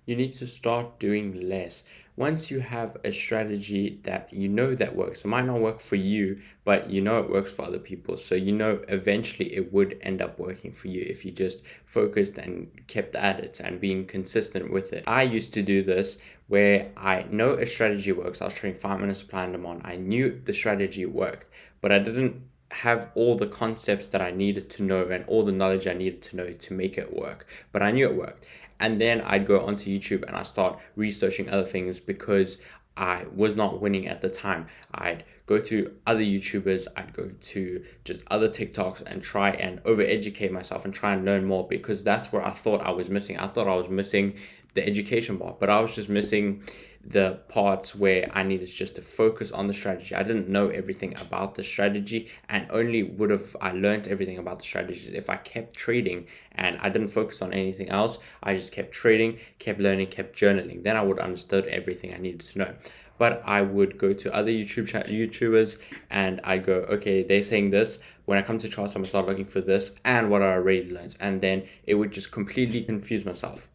You need to start doing less. Once you have a strategy that you know that works, it might not work for you, but you know it works for other people. So you know eventually it would end up working for you if you just focused and kept at it and being consistent with it. I used to do this where I know a strategy works. I was training 5 minutes supply and demand. I knew the strategy worked, but I didn't have all the concepts that I needed to know and all the knowledge I needed to know to make it work. But I knew it worked. And then I'd go onto YouTube and I start researching other things because I was not winning at the time. I'd go to other YouTubers, I'd go to just other TikToks and try and over-educate myself and try and learn more, because that's where I thought I was missing. I thought I was missing the education part, but I was just missing the parts where I needed just to focus on the strategy. I didn't know everything about the strategy, and only would have I learned everything about the strategy if I kept trading and I didn't focus on anything else. I just kept trading, kept learning, kept journaling. Then I would have understood everything I needed to know. But I would go to other YouTubers and I go, okay, they're saying this. When I come to charts, I'm gonna start looking for this and what I already learned, and then it would just completely confuse myself.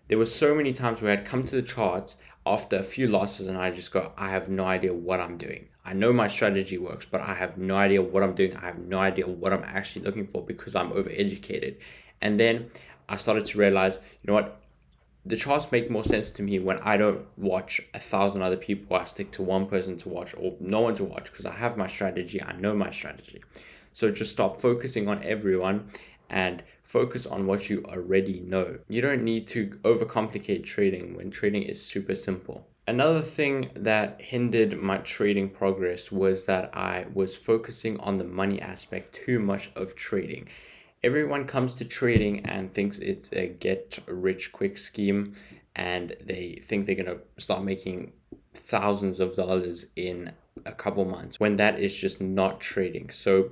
There were so many times where I'd come to the charts after a few losses and I just go, I have no idea what I'm doing. I know my strategy works, but I have no idea what I'm doing. I have no idea what I'm actually looking for because I'm overeducated. And then I started to realize, you know what? The charts make more sense to me when I don't watch 1,000 other people. I stick to one person to watch or no one to watch because I have my strategy. I know my strategy. So just stop focusing on everyone and focus on what you already know. You don't need to overcomplicate trading when trading is super simple. Another thing that hindered my trading progress was that I was focusing on the money aspect too much of trading. Everyone comes to trading and thinks it's a get rich quick scheme, and they think they're going to start making thousands of dollars in a couple months, when that is just not trading. So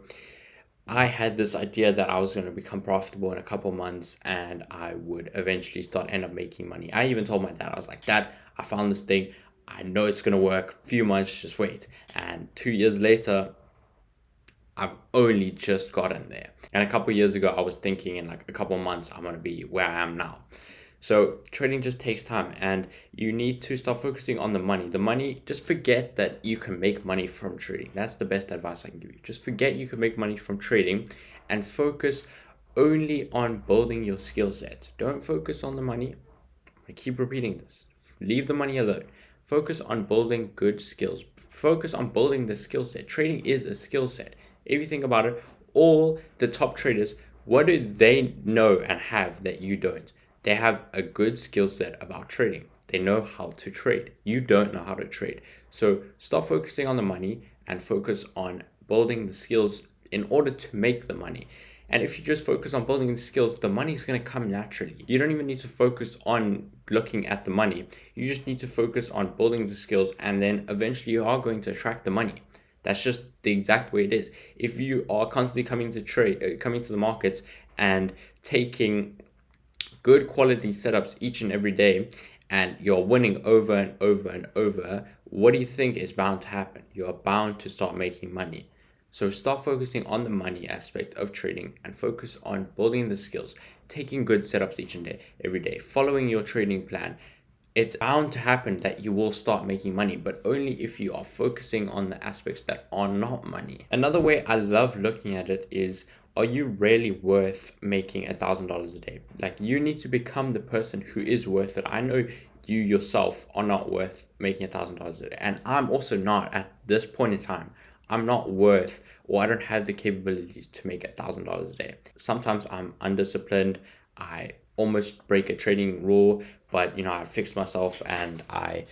I had this idea that I was going to become profitable in a couple months and I would eventually end up making money. I even told my dad, I was like, Dad, I found this thing. I know it's going to work. Few months, just wait. And 2 years later, I've only just gotten there. And a couple years ago, I was thinking in like a couple months, I'm going to be where I am now. So trading just takes time, and you need to start focusing on the money. The money, just forget that you can make money from trading. That's the best advice I can give you. Just forget you can make money from trading and focus only on building your skill set. Don't focus on the money. I keep repeating this. Leave the money alone. Focus on building good skills. Focus on building the skill set. Trading is a skill set. If you think about it, all the top traders, what do they know and have that you don't? They have a good skill set about trading. They know how to trade. You don't know how to trade. So stop focusing on the money and focus on building the skills in order to make the money. And if you just focus on building the skills, the money is going to come naturally. You don't even need to focus on looking at the money. You just need to focus on building the skills, and then eventually you are going to attract the money. That's just the exact way it is. If you are constantly coming to the markets and taking good quality setups each and every day, and you're winning over and over and over, what do you think is bound to happen? You're bound to start making money. So stop focusing on the money aspect of trading and focus on building the skills, taking good setups each and every day, following your trading plan. It's bound to happen that you will start making money, but only if you are focusing on the aspects that are not money. Another way I love looking at it is, are you really worth making $1,000 a day? Like, you need to become the person who is worth it. I know you yourself are not worth making $1,000 a day, and I'm also not at this point in time. I'm not worth, or I don't have the capabilities to make $1,000 a day. Sometimes I'm undisciplined. I almost break a trading rule, but I fix myself and I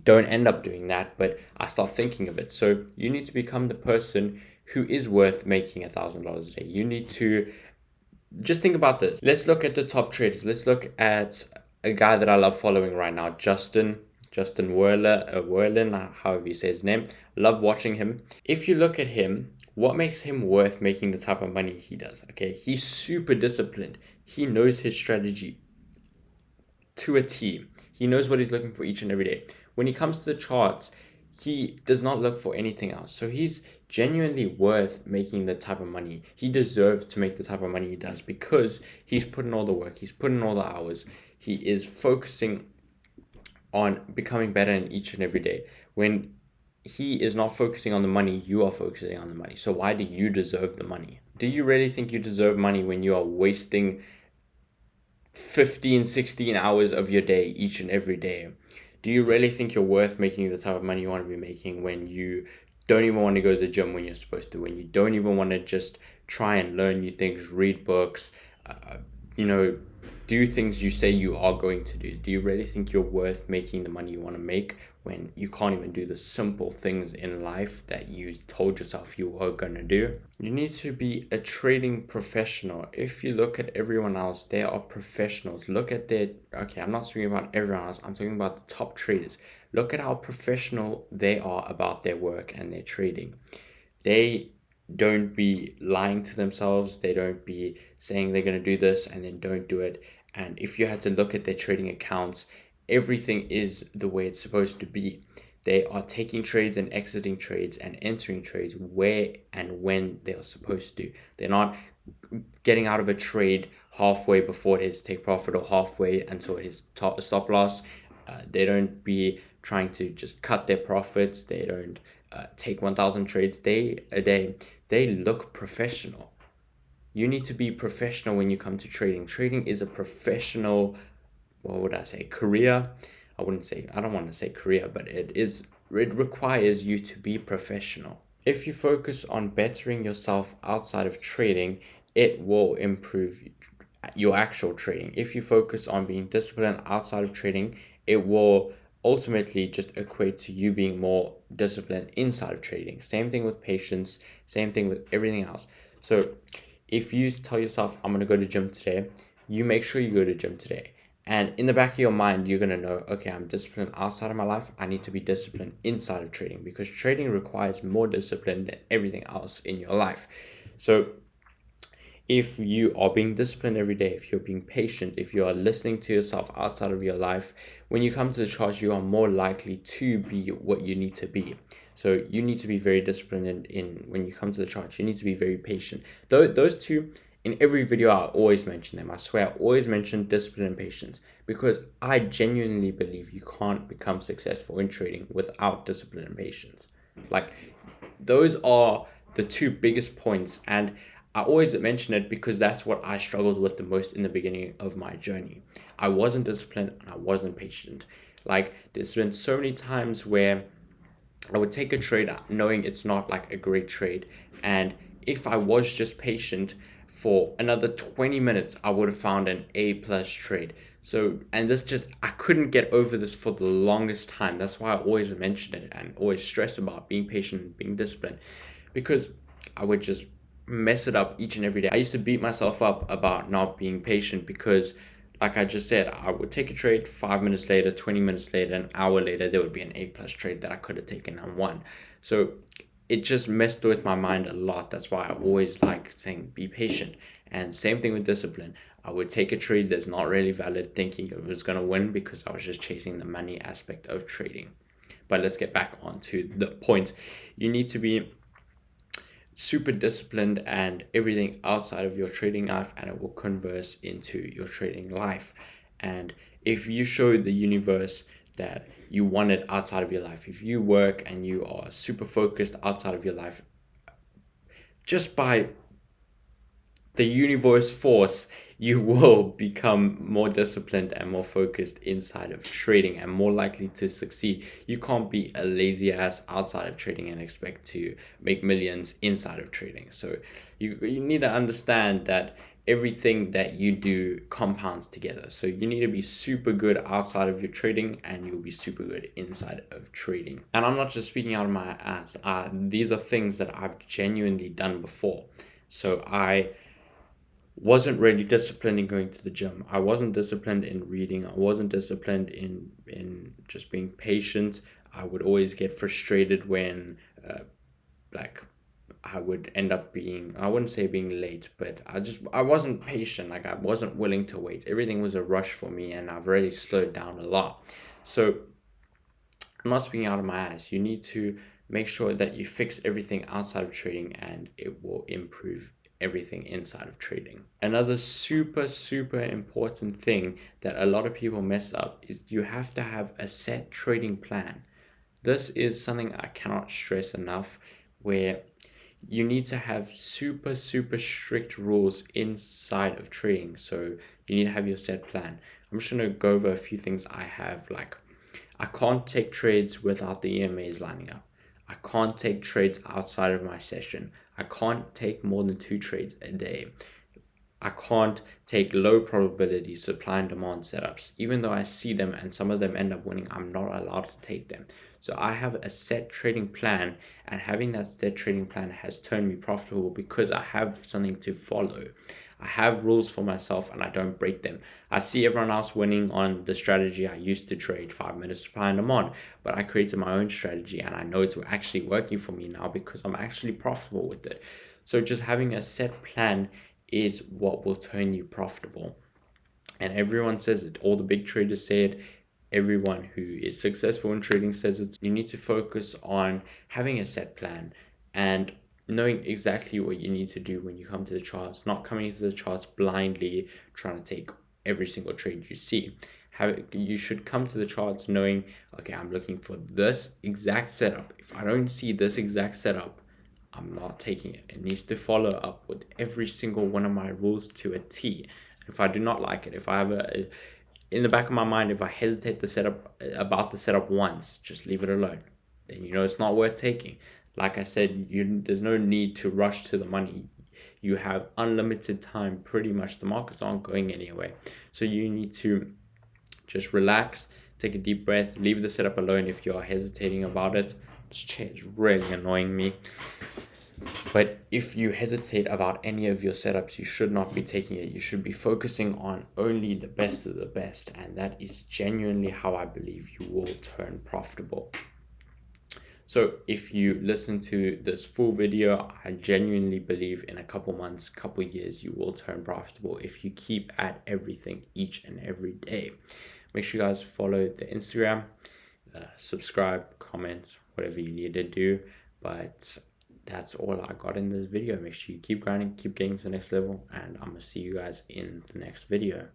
don't end up doing that, but I start thinking of it. So you need to become the person who is worth making $1,000 a day. You need to just think about this. Let's look at the top traders. Let's look at a guy that I love following right now, Justin Werlin, however you say his name. Love watching him. If you look at him, what makes him worth making the type of money he does? Okay, he's super disciplined. He knows his strategy to a T. He knows what he's looking for each and every day. When he comes to the charts, he does not look for anything else. So he's genuinely worth making the type of money. He deserves to make the type of money he does because he's put in all the work. He's put in all the hours. He is focusing on becoming better in each and every day. When he is not focusing on the money, you are focusing on the money. So why do you deserve the money? Do you really think you deserve money when you are wasting 15, 16 hours of your day each and every day? Do you really think you're worth making the type of money you want to be making when you don't even want to go to the gym when you're supposed to, when you don't even want to just try and learn new things, read books, you know, do things you say you are going to do? Do you really think you're worth making the money you want to make when you can't even do the simple things in life that you told yourself you were going to do? You need to be a trading professional. If you look at everyone else, they are professionals. Look at okay, I'm not speaking about everyone else, I'm talking about the top traders. Look at how professional they are about their work and their trading. They don't be lying to themselves. They don't be saying they're going to do this and then don't do it. And if you had to look at their trading accounts, everything is the way it's supposed to be. They are taking trades and exiting trades and entering trades where and when they are supposed to. They're not getting out of a trade halfway before it is take profit or halfway until it is stop loss. They don't be trying to just cut their profits. They don't take 1,000 trades a day. They look professional. You need to be professional when you come to trading. Trading is a professional, what would I say, career? I don't want to say career, but it requires you to be professional. If you focus on bettering yourself outside of trading, it will improve your actual trading. If you focus on being disciplined outside of trading, it will ultimately just equate to you being more disciplined inside of trading. Same thing with patience, same thing with everything else. So if you tell yourself, I'm going to go to gym today, you make sure you go to gym today. And in the back of your mind, you're going to know, okay, I'm disciplined outside of my life. I need to be disciplined inside of trading, because trading requires more discipline than everything else in your life. So if you are being disciplined every day, if you're being patient, if you are listening to yourself outside of your life, when you come to the charts, you are more likely to be what you need to be. So you need to be very disciplined in when you come to the charts. You need to be very patient. Those two, in every video, I always mention them. I swear, I always mention discipline and patience, because I genuinely believe you can't become successful in trading without discipline and patience. Like, those are the two biggest points, and I always mention it because that's what I struggled with the most in the beginning of my journey. I wasn't disciplined and I wasn't patient. Like, there's been so many times where I would take a trade knowing it's not like a great trade, and if I was just patient for another 20 minutes, I would have found an A plus trade. So, and I couldn't get over this for the longest time. That's why I always mention it and always stress about being patient and being disciplined, because I would just mess it up each and every day. I used to beat myself up about not being patient because, like I just said, I would take a trade, 5 minutes later, 20 minutes later, an hour later, there would be an A plus trade that I could have taken and won. So it just messed with my mind a lot. That's why I always like saying be patient. And same thing with discipline. I would take a trade that's not really valid, thinking it was going to win because I was just chasing the money aspect of trading. But let's get back onto the point. You need to be super disciplined and everything outside of your trading life, and it will converse into your trading life. And if you show the universe that you want it outside of your life, if you work and you are super focused outside of your life, just by the universe force, you will become more disciplined and more focused inside of trading and more likely to succeed. You can't be a lazy ass outside of trading and expect to make millions inside of trading. So you need to understand that everything that you do compounds together. So you need to be super good outside of your trading and you'll be super good inside of trading. And I'm not just speaking out of my ass. These are things that I've genuinely done before. So I wasn't really disciplined in going to the gym. I wasn't disciplined in reading. I wasn't disciplined in just being patient. I would always get frustrated when I would end up being, I wouldn't say being late, but I wasn't patient. Like, I wasn't willing to wait. Everything was a rush for me, and I've really slowed down a lot. So I'm not speaking out of my ass. You need to make sure that you fix everything outside of trading and it will improve everything inside of trading. Another super important thing that a lot of people mess up is you have to have a set trading plan. This is something I cannot stress enough, where you need to have super strict rules inside of trading. So you need to have your set plan. I'm just going to go over a few things I have. Like, I can't take trades without the EMAs lining up. I can't take trades outside of my session. I can't take more than 2 trades a day. I can't take low probability supply and demand setups. Even though I see them and some of them end up winning, I'm not allowed to take them. So I have a set trading plan, and having that set trading plan has turned me profitable because I have something to follow. I have rules for myself and I don't break them. I see everyone else winning on the strategy I used to trade, 5 minutes supply and demand, but I created my own strategy and I know it's actually working for me now because I'm actually profitable with it. So just having a set plan is what will turn you profitable. And everyone says it. All the big traders say it. Everyone who is successful in trading says it. You need to focus on having a set plan and knowing exactly what you need to do when you come to the charts, not coming into the charts blindly trying to take every single trade you see. You should come to the charts knowing, okay, I'm looking for this exact setup. If I don't see this exact setup, I'm not taking it. It needs to follow up with every single one of my rules to a T. If I do not like it, if I have in the back of my mind, if I hesitate about the setup once, just leave it alone. Then you know it's not worth taking. Like I said, there's no need to rush to the money. You have unlimited time. Pretty much, the markets aren't going anywhere. So you need to just relax, take a deep breath, leave the setup alone if you are hesitating about it. This chair is really annoying me. But if you hesitate about any of your setups, you should not be taking it. You should be focusing on only the best of the best. And that is genuinely how I believe you will turn profitable. So if you listen to this full video, I genuinely believe in a couple months, couple years, you will turn profitable if you keep at everything each and every day. Make sure you guys follow the Instagram, subscribe, comment, whatever you need to do. But that's all I got in this video. Make sure you keep grinding, keep getting to the next level, and I'm going to see you guys in the next video.